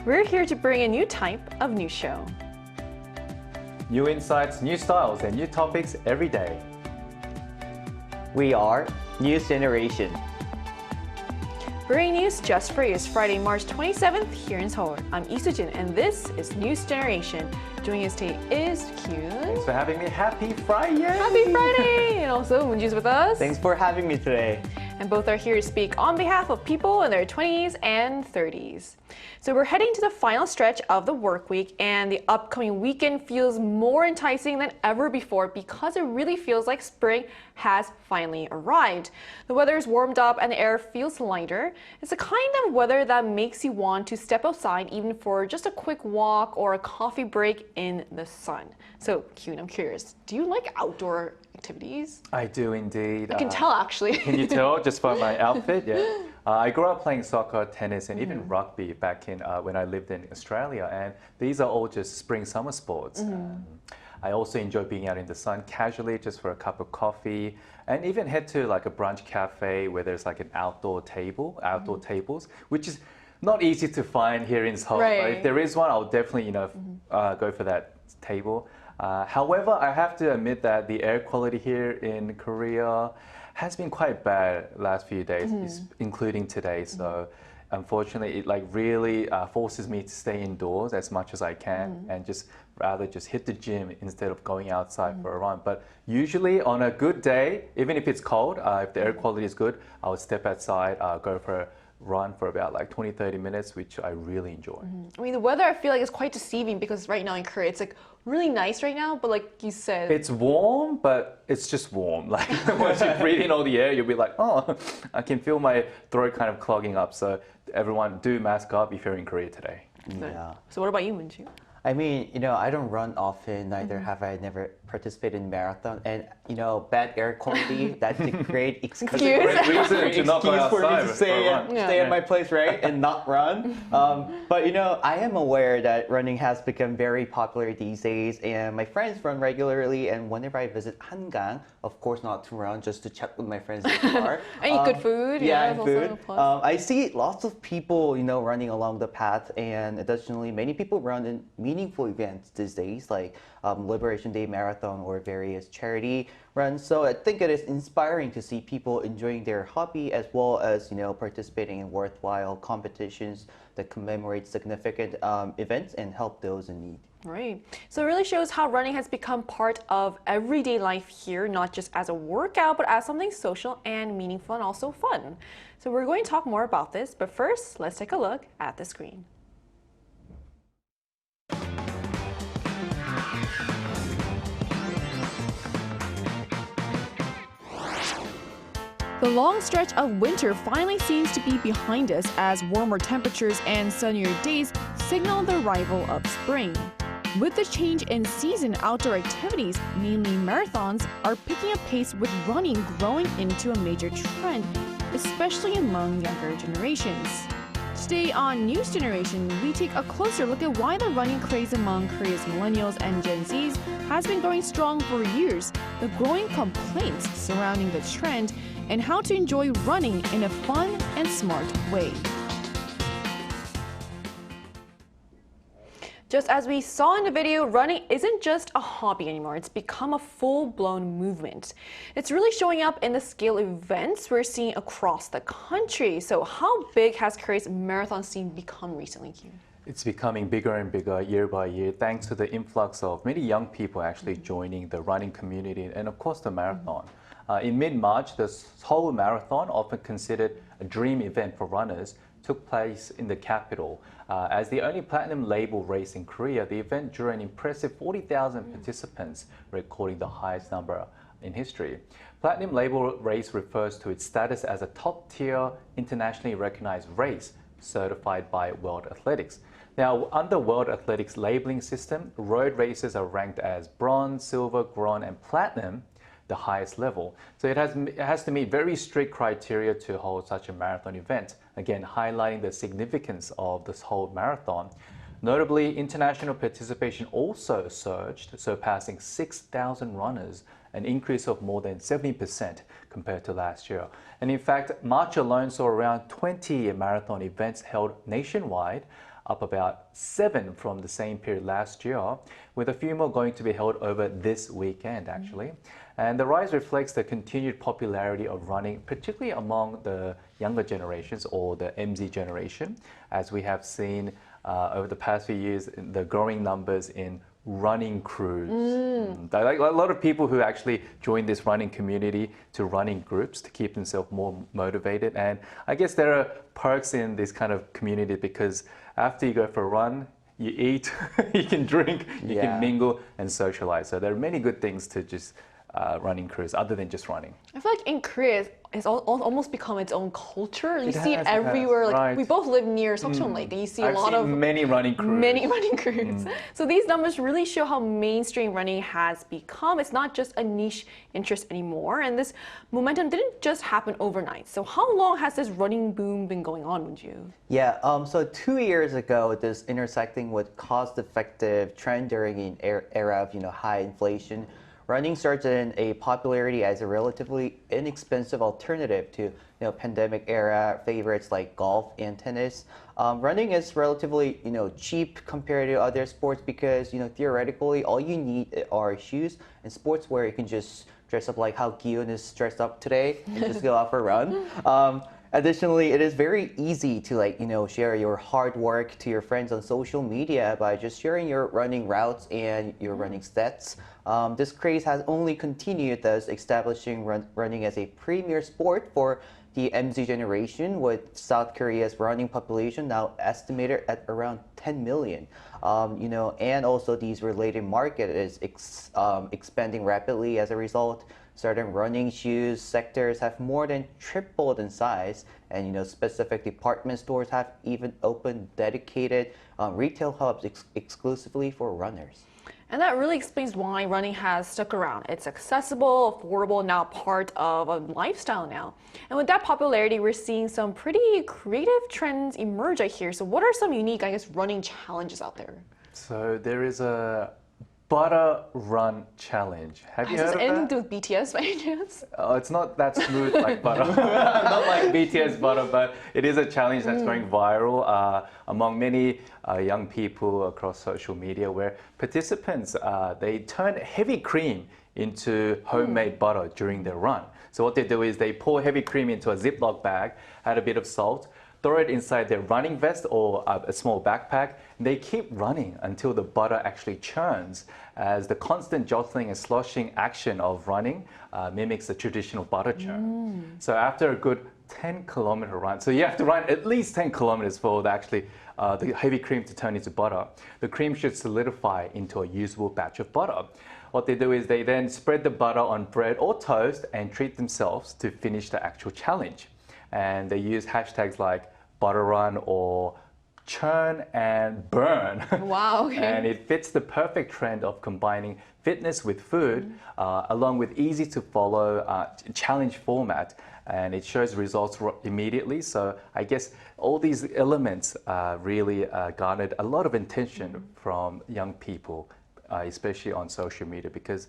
We're here to bring a new type of news show. New insights, new styles, and new topics every day. We are News Generation. Bringing news just for you is Friday, March 27th here in Seoul. I'm Isujin, and this is News Generation. Joining us today is Kyun. Thanks for having me. Happy Friday! Happy Friday! And also Moonju's with us. Thanks for having me today. And both are here to speak on behalf of people in their 20s and 30s. So we're heading to the final stretch of the work week, and the upcoming weekend feels more enticing than ever before because it really feels like spring has finally arrived. The weather is warmed up and the air feels lighter. It's the kind of weather that makes you want to step outside even for just a quick walk or a coffee break in the sun. So Kyun, I'm curious, do you like outdoor activities? I do indeed. I can tell actually. Can you tell just by my outfit? Yeah. I grew up playing soccer, tennis, and even rugby back in when I lived in Australia, and these are all just spring summer sports. I also enjoy being out in the sun casually just for a cup of coffee, and even head to like a brunch cafe where there's like an outdoor tables, which is not easy to find here in Seoul. Right. But if there is one, I'll definitely go for that table. However, I have to admit that the air quality here in Korea has been quite bad last few days, including today. So unfortunately, it like really forces me to stay indoors as much as I can and just hit the gym instead of going outside for a run. But usually on a good day, even if it's cold, if the air quality is good, I would step outside, go for a run for about like 20-30 minutes, which I really enjoy. I mean, the weather I feel like is quite deceiving because right now in Korea it's like really nice right now, but like you said, it's warm, but it's just warm. Like once you breathe in all the air, you'll be like, oh, I can feel my throat kind of clogging up. So everyone, do mask up if you're in Korea today. Yeah. So what about you, Moonju? I mean, I don't run often, neither have I never participated in marathon. And, bad air quality, that's a great excuse. Great reason to not go for me outside to for a stay run. at my place, right? And not run. But, I am aware that running has become very popular these days. And my friends run regularly. And whenever I visit Hangang, of course not to run, just to check with my friends in the car. And eat good food. Yeah, and food. Also a plus. I see lots of people, running along the path. And additionally, many people run in meaningful events these days, like Liberation Day Marathon or various charity runs. So I think it is inspiring to see people enjoying their hobby as well as, participating in worthwhile competitions that commemorate significant events and help those in need. Right. So it really shows how running has become part of everyday life here, not just as a workout, but as something social and meaningful and also fun. So we're going to talk more about this, but first, let's take a look at the screen. The long stretch of winter finally seems to be behind us as warmer temperatures and sunnier days signal the arrival of spring. With the change in season, outdoor activities, mainly marathons, are picking up pace with running growing into a major trend, especially among younger generations. Today on News Generation, we take a closer look at why the running craze among Korea's millennials and Gen Zs has been going strong for years, the growing complaints surrounding the trend, and how to enjoy running in a fun and smart way. Just as we saw in the video, running isn't just a hobby anymore. It's become a full-blown movement. It's really showing up in the scale of events we're seeing across the country. So how big has Korea's marathon scene become recently, Kyun? It's becoming bigger and bigger year by year thanks to the influx of many young people actually joining the running community and of course the marathon. In mid-March, the Seoul Marathon, often considered a dream event for runners, took place in the capital. As the only platinum label race in Korea, the event drew an impressive 40,000 participants, recording the highest number in history. Platinum label race refers to its status as a top-tier, internationally recognized race certified by World Athletics. Now, under World Athletics labeling system, road races are ranked as bronze, silver, bronze, and platinum, the highest level. So it has to meet very strict criteria to hold such a marathon event, again highlighting the significance of this whole marathon. Notably, international participation also surged, surpassing 6,000 runners, an increase of more than 70% compared to last year. And in fact, March alone saw around 20 marathon events held nationwide, up about 7 from the same period last year, with a few more going to be held over this weekend, actually. And the rise reflects the continued popularity of running, particularly among the younger generations or the MZ generation, as we have seen over the past few years, the growing numbers in running crews. Like a lot of people who actually join this running community to running groups to keep themselves more motivated. And I guess there are perks in this kind of community because after you go for a run, you eat, you can drink, you can mingle and socialize. So there are many good things to just running crews other than just running. I feel like in Korea, it's almost become its own culture. You see it has, everywhere. Like right. we both live near Seokcheon Lake, and you see a lot of many running crews. Many running crews. So these numbers really show how mainstream running has become. It's not just a niche interest anymore, and this momentum didn't just happen overnight. So how long has this running boom been going on, would you? Yeah, so 2 years ago, this intersecting with cost-effective trend during an era of high inflation, running started in a popularity as a relatively inexpensive alternative to pandemic era favorites like golf and tennis. Running is relatively cheap compared to other sports because theoretically all you need are shoes and sportswear. You can just dress up like how Gion is dressed up today and just go out for a run. Additionally, it is very easy to share your hard work to your friends on social media by just sharing your running routes and your running stats. This craze has only continued, thus establishing running as a premier sport for the MZ generation, with South Korea's running population now estimated at around 10 million. And also these related market is expanding rapidly as a result. Certain running shoes sectors have more than tripled in size, and specific department stores have even opened dedicated retail hubs exclusively for runners. And that really explains why running has stuck around. It's accessible, affordable, now part of a lifestyle now. And with that popularity, we're seeing some pretty creative trends emerge out here. So what are some unique, running challenges out there? So there is a butter run challenge. Have you heard of that? Anything to do with BTS by any chance? It's not that smooth like butter. Not like BTS butter, but it is a challenge that's going viral among many young people across social media, where participants, they turn heavy cream into homemade butter during their run. So what they do is they pour heavy cream into a Ziploc bag, add a bit of salt, throw it inside their running vest or a small backpack, and they keep running until the butter actually churns, as the constant jostling and sloshing action of running mimics the traditional butter churn. So after a good 10-kilometer run, so you have to run at least 10 kilometers for the heavy cream to turn into butter. The cream should solidify into a usable batch of butter. What they do is they then spread the butter on bread or toast and treat themselves to finish the actual challenge. And they use hashtags like butter run or churn and burn. Wow, okay. And it fits the perfect trend of combining fitness with food, along with easy to follow challenge format. And it shows results immediately. So I guess all these elements really garnered a lot of attention from young people, especially on social media, because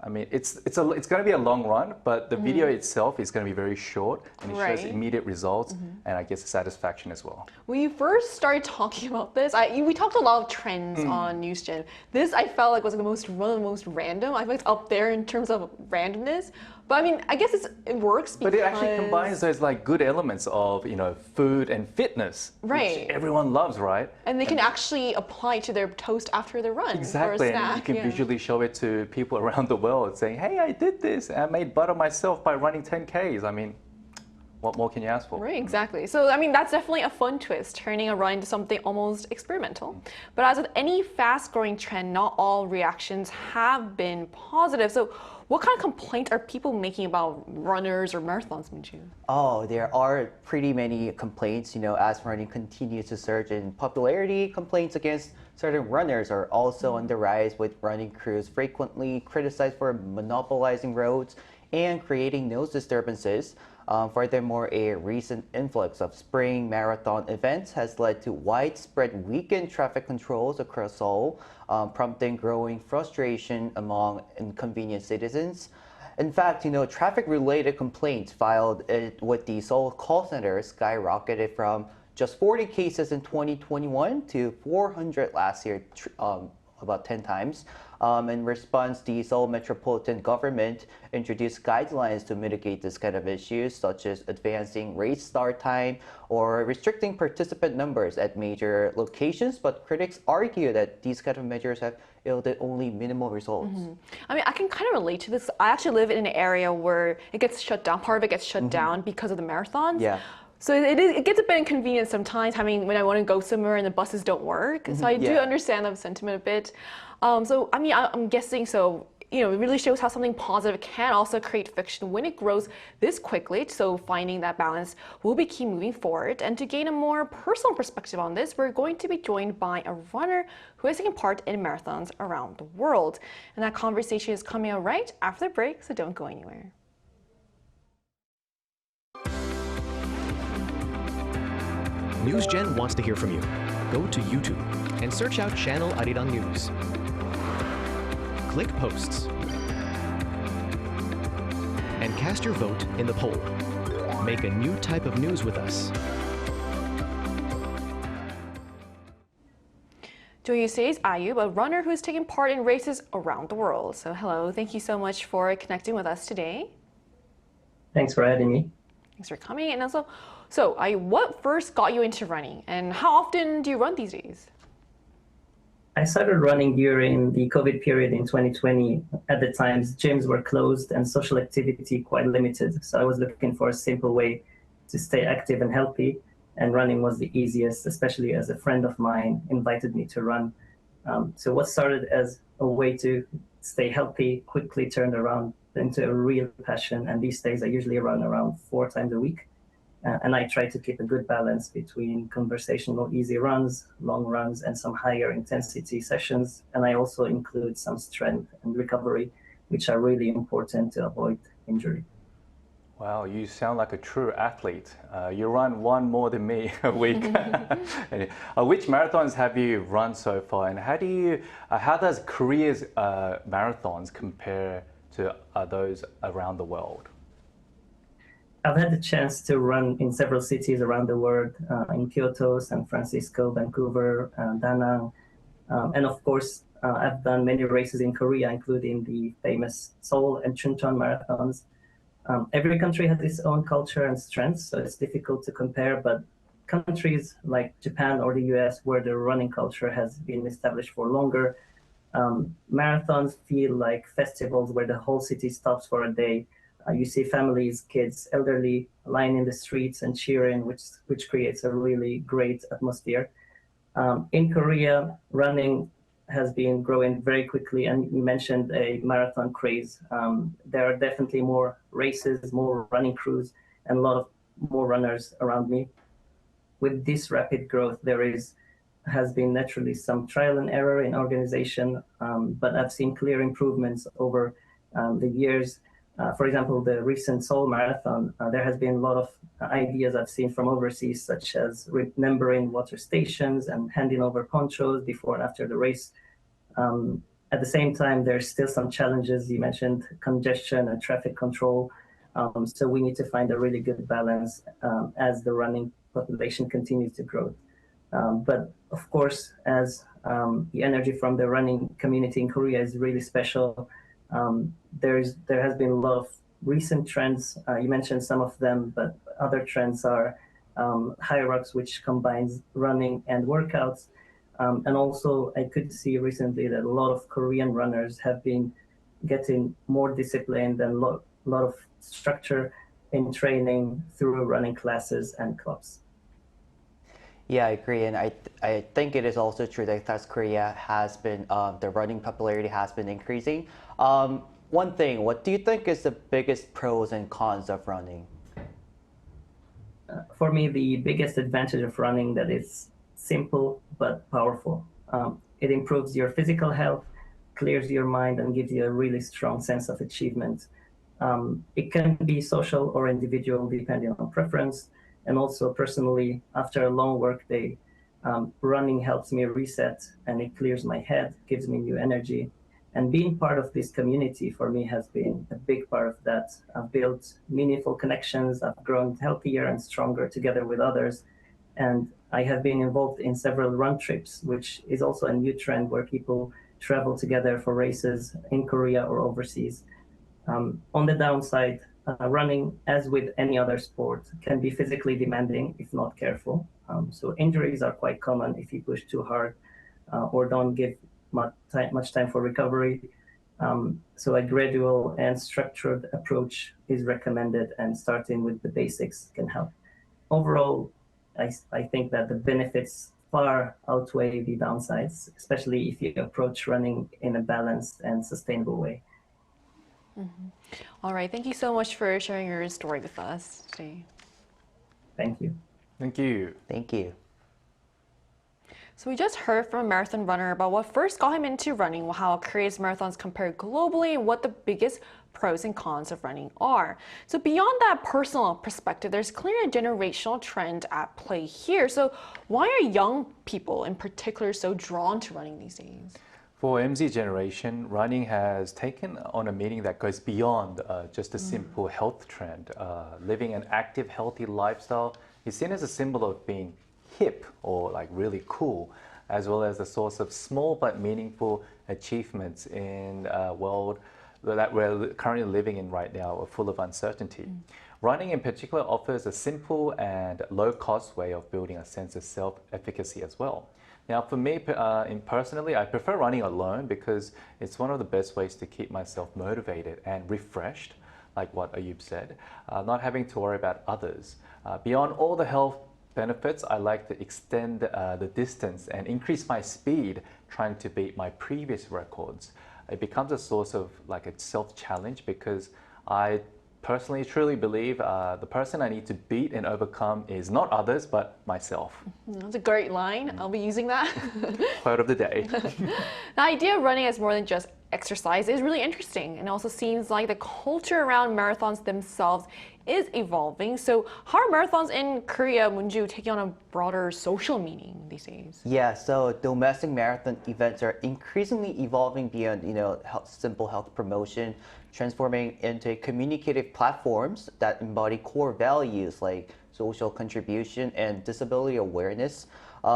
it's going to be a long run, but the video itself is going to be very short, and it shows immediate results, and I guess satisfaction as well. When you first started talking about this, we talked a lot of trends on NewsGen. This I felt like was one of the most random. I feel like it's up there in terms of randomness. But I guess it works because... But it actually combines those good elements of food and fitness, which everyone loves, right? And they can actually apply to their toast after their run. Exactly, or a snack. And you can visually show it to people around the world, saying, "Hey, I did this. I made butter myself by running 10Ks." What more can you ask for? Right, exactly. So, that's definitely a fun twist, turning a run into something almost experimental. But as with any fast-growing trend, not all reactions have been positive. So, what kind of complaints are people making about runners or marathons, Minju? Oh, there are pretty many complaints, as running continues to surge in popularity. Complaints against certain runners are also on the rise, with running crews frequently criticized for monopolizing roads and creating noise disturbances. Furthermore, a recent influx of spring marathon events has led to widespread weekend traffic controls across Seoul, prompting growing frustration among inconvenienced citizens. In fact, traffic-related complaints filed with the Seoul call center skyrocketed from just 40 cases in 2021 to 400 last year, about 10 times. In response, the Seoul Metropolitan Government introduced guidelines to mitigate this kind of issues, such as advancing race start time or restricting participant numbers at major locations. But critics argue that these kind of measures have yielded only minimal results. I mean, I can kind of relate to this. I actually live in an area where it gets shut down. Part of it gets shut down because of the marathons. Yeah. So it gets a bit inconvenient sometimes. I mean, when I want to go somewhere and the buses don't work. So I do understand that sentiment a bit. So I mean, I'm guessing so. You know, it really shows how something positive can also create fiction when it grows this quickly. So finding that balance will be key moving forward. And to gain a more personal perspective on this, we're going to be joined by a runner who has taken part in marathons around the world. And that conversation is coming out right after the break, so don't go anywhere. NewsGen wants to hear from you. Go to YouTube and search out Channel Arirang News. Click Posts and cast your vote in the poll. Make a new type of news with us. Joining us today is Ayub, a runner who is taking part in races around the world. So hello, thank you so much for connecting with us today. Thanks for having me. Thanks for coming. And also, so Ayub, what first got you into running and how often do you run these days? I started running during the COVID period in 2020. At the time, gyms were closed and social activity quite limited. So I was looking for a simple way to stay active and healthy. And running was the easiest, especially as a friend of mine invited me to run. So what started as a way to stay healthy quickly turned around into a real passion. And these days I usually run around 4 times a week. And I try to keep a good balance between conversational easy runs, long runs, and some higher intensity sessions. And I also include some strength and recovery, which are really important to avoid injury. Wow, you sound like a true athlete. You run one more than me a week. Which marathons have you run so far, and how does Korea's marathons compare to those around the world? I've had the chance to run in several cities around the world, in Kyoto, San Francisco, Vancouver, Da Nang. And of course, I've done many races in Korea, including the famous Seoul and Chuncheon marathons. Every country has its own culture and strengths, so it's difficult to compare, but countries like Japan or the US, where the running culture has been established for longer, marathons feel like festivals where the whole city stops for a day. You see families, kids, elderly lining the streets and cheering, which creates a really great atmosphere. In Korea, running has been growing very quickly, and you mentioned a marathon craze. There are definitely more races, more running crews, and a lot of more runners around me. With this rapid growth, has been naturally some trial and error in organization, but I've seen clear improvements over the years. For example, the recent Seoul Marathon, there has been a lot of ideas I've seen from overseas, such as remembering water stations and handing over ponchos before and after the race. At the same time, there's still some challenges. You mentioned congestion and traffic control. So we need to find a really good balance as the running population continues to grow. But of course, as the energy from the running community in Korea is really special, there has been a lot of recent trends. You mentioned some of them, but other trends are high rocks, which combines running and workouts. And also, I could see recently that a lot of Korean runners have been getting more disciplined and a lot of structure in training through running classes and clubs. Yeah, I agree, and I think it is also true that South Korea has been the running popularity has been increasing. One thing, what do you think is the biggest pros and cons of running? For me, the biggest advantage of running that it's simple but powerful. It improves your physical health, clears your mind, and gives you a really strong sense of achievement. It can be social or individual depending on preference. And also personally, after a long work day, running helps me reset and it clears my head, gives me new energy. And being part of this community for me has been a big part of that. I've built meaningful connections, I've grown healthier and stronger together with others. And I have been involved in several run trips, which is also a new trend where people travel together for races in Korea or overseas. On the downside, running, as with any other sport, can be physically demanding if not careful. So injuries are quite common if you push too hard or don't give much time for recovery. So a gradual and structured approach is recommended, and starting with the basics can help. Overall, I think that the benefits far outweigh the downsides, especially if you approach running in a balanced and sustainable way. All right, thank you so much for sharing your story with us today. Thank you. Thank you. Thank you. So we just heard from a marathon runner about what first got him into running, how Korea's marathons compare globally, and what the biggest pros and cons of running are. So beyond that personal perspective, there's clearly a generational trend at play here. So why are young people in particular so drawn to running these days? For MZ generation, running has taken on a meaning that goes beyond just a simple health trend. Living an active, healthy lifestyle is seen as a symbol of being hip or like really cool, as well as a source of small but meaningful achievements in a world that we're currently living in right now, full of uncertainty. Running in particular offers a simple and low-cost way of building a sense of self-efficacy as well. Now, for me personally, I prefer running alone because it's one of the best ways to keep myself motivated and refreshed, like what Ayub said, not having to worry about others. Beyond all the health benefits, I like to extend the distance and increase my speed, trying to beat my previous records. It becomes a source of like a self-challenge because I personally truly believe the person I need to beat and overcome is not others, but myself. That's a great line. I'll be using that. Quote of the day. The idea of running as more than just exercise is really interesting, and it also seems like the culture around marathons themselves is evolving. So how are marathons in Korea, Munju, taking on a broader social meaning these days? Yeah, so domestic marathon events are increasingly evolving beyond, simple health promotion, transforming into communicative platforms that embody core values like social contribution and disability awareness.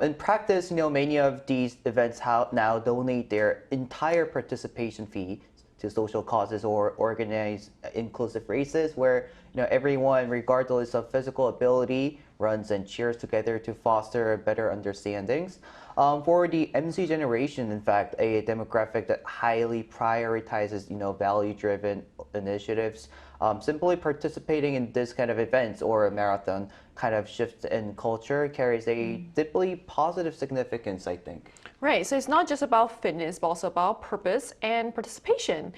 In practice, many of these events now donate their entire participation fee to social causes or organize inclusive races where everyone, regardless of physical ability, runs and cheers together to foster better understandings. For the MZ generation, in fact, a demographic that highly prioritizes value-driven initiatives, simply participating in this kind of events or a marathon kind of shift in culture carries a deeply positive significance, I think. Right, so it's not just about fitness, but also about purpose and participation.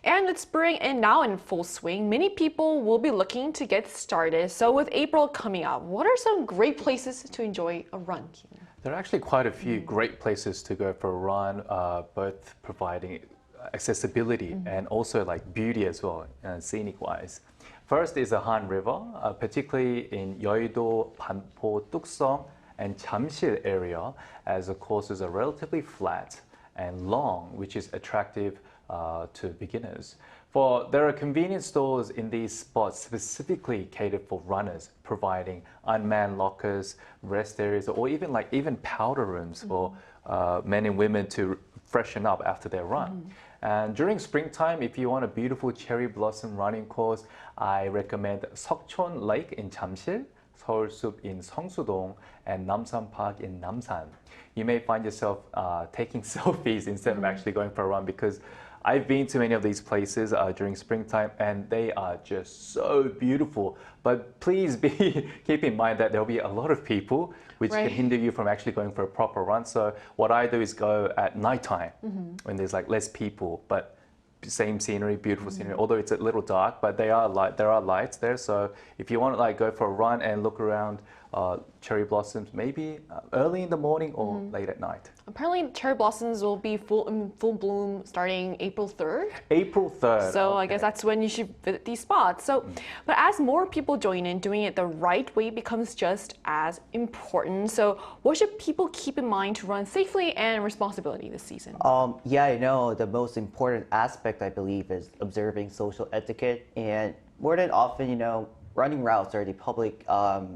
And with spring and now in full swing, many people will be looking to get started. So with April coming up, what are some great places to enjoy a run, Keen? There are actually quite a few great places to go for a run, both providing accessibility and also like beauty as well, scenic wise. First is the Han River, particularly in Yeouido, Banpo, Tuksong, and Jamsil area, as the courses are relatively flat and long, which is attractive to beginners. There are convenience stores in these spots specifically catered for runners, providing unmanned lockers, rest areas, or even powder rooms for men and women to freshen up after their run. And during springtime, if you want a beautiful cherry blossom running course, I recommend Seokchon Lake in Jamsil, Seoulsup in Seongsu-dong, and Namsan Park in Namsan. You may find yourself taking selfies instead of actually going for a run, because I've been to many of these places during springtime and they are just so beautiful. But please keep in mind that there'll be a lot of people which can hinder you from actually going for a proper run. So what I do is go at nighttime when there's like less people, but same scenery, beautiful scenery, although it's a little dark, but there are lights there. So if you want to go for a run and look around cherry blossoms, maybe early in the morning or late at night. Apparently, cherry blossoms will be full bloom starting April 3rd. April 3rd. So I guess that's when you should visit these spots. So, but as more people join in, doing it the right way becomes just as important. So what should people keep in mind to run safely and responsibility this season? The most important aspect, I believe, is observing social etiquette. And more than often, running routes or the public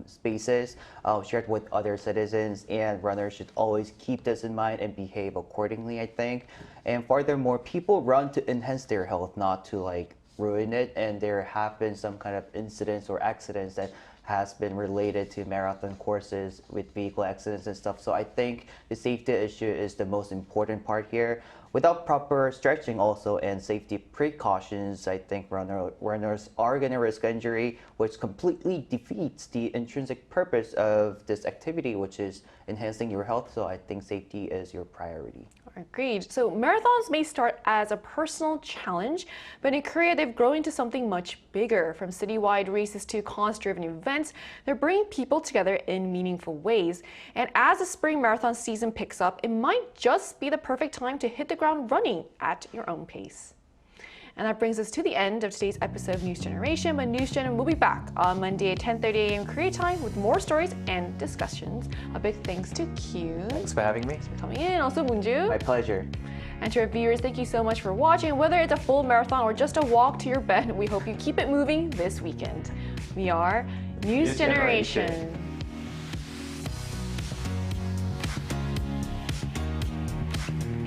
spaces shared with other citizens, and runners should always keep this in mind and behave accordingly, I think. And furthermore, people run to enhance their health, not to like ruin it, and there have been some kind of incidents or accidents that has been related to marathon courses with vehicle accidents and stuff. So I think the safety issue is the most important part here. Without proper stretching also and safety precautions, I think runners are going to risk injury, which completely defeats the intrinsic purpose of this activity, which is enhancing your health. So I think safety is your priority. Agreed. So marathons may start as a personal challenge, but in Korea they've grown into something much bigger. From citywide races to cause-driven events, they're bringing people together in meaningful ways. And as the spring marathon season picks up, it might just be the perfect time to hit the ground running at your own pace. And that brings us to the end of today's episode of News Generation. But News Gen will be back on Monday at 10:30 a.m. Korea time with more stories and discussions. A big thanks to Q. Thanks for having me. Thanks for coming in. Also, Moonju. My pleasure. And to our viewers, thank you so much for watching. Whether it's a full marathon or just a walk to your bed, we hope you keep it moving this weekend. We are News Generation.